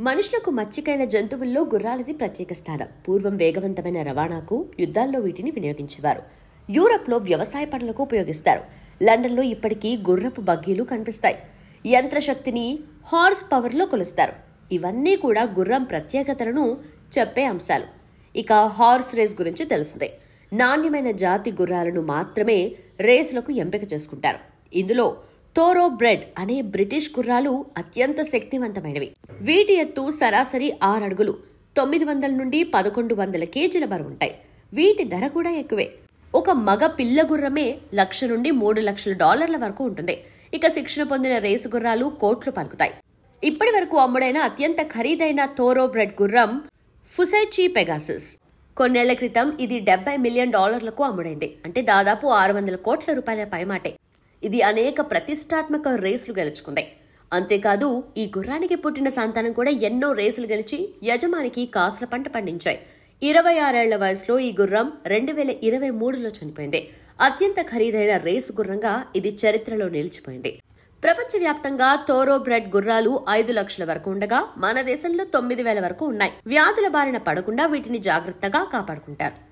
మనుషులకు మచ్చికైన జంతువుల్లో గుర్రాలది ప్రత్యేక స్థానం. పూర్వం వేగవంతమైన రవాణాకు, యుద్ధాల్లో వీటిని వినియోగించేవారు. యూరప్లో వ్యవసాయ పనులకు ఉపయోగిస్తారు. లండన్లో ఇప్పటికీ గుర్రపు బగ్గీలు కనిపిస్తాయి. యంత్రశక్తిని హార్స్ పవర్లో కొలుస్తారు. ఇవన్నీ కూడా గుర్రం ప్రత్యేకతలను చెప్పే అంశాలు. ఇక హార్స్ రేస్ గురించి తెలిసిందే. నాణ్యమైన జాతి గుర్రాలను మాత్రమే రేసులకు ఎంపిక చేసుకుంటారు. ఇందులో థోరో బ్రెడ్ అనే బ్రిటిష్ గుర్రాలు అత్యంత శక్తివంతమైనవి. వీటి ఎత్తు సరాసరి 6 అడుగులు, 900 నుండి 1100 కేజీల బరువుంటాయి. వీటి ధర కూడా ఎక్కువే. ఒక మగ పిల్ల గుర్రమే $1,00,000 నుండి $3,00,000 వరకు ఉంటుంది. ఇక శిక్షణ పొందిన రేసు గుర్రాలు కోట్లు పలుకుతాయి. ఇప్పటి వరకు అమ్ముడైన అత్యంత ఖరీదైన థోరో బ్రెడ్ గుర్రం ఫుసైచి పెగాసస్. కొన్నేళ్ల క్రితం ఇది $70 మిలియన్ అమ్ముడైంది. అంటే దాదాపు 600 కోట్ల రూపాయల పైమాటే. ఇది అనేక ప్రతిష్టాత్మక రేసులు గెలుచుకుంది. అంతేకాదు ఈ గుర్రానికి పుట్టిన సంతానం కూడా ఎన్నో రేసులు గెలిచి యజమానికి కాసుల పంట పండించాయి. 26 ఏళ్ల వయసులో ఈ గుర్రం 2023లో చనిపోయింది. అత్యంత ఖరీదైన రేసు గుర్రంగా ఇది చరిత్రలో నిలిచిపోయింది. ప్రపంచవ్యాప్తంగా థోరో బ్రెడ్ గుర్రాలు 5 లక్షల వరకు ఉండగా మన దేశంలో 9,000 వరకు ఉన్నాయి. వ్యాధుల బారిన పడకుండా వీటిని జాగ్రత్తగా కాపాడుకుంటారు.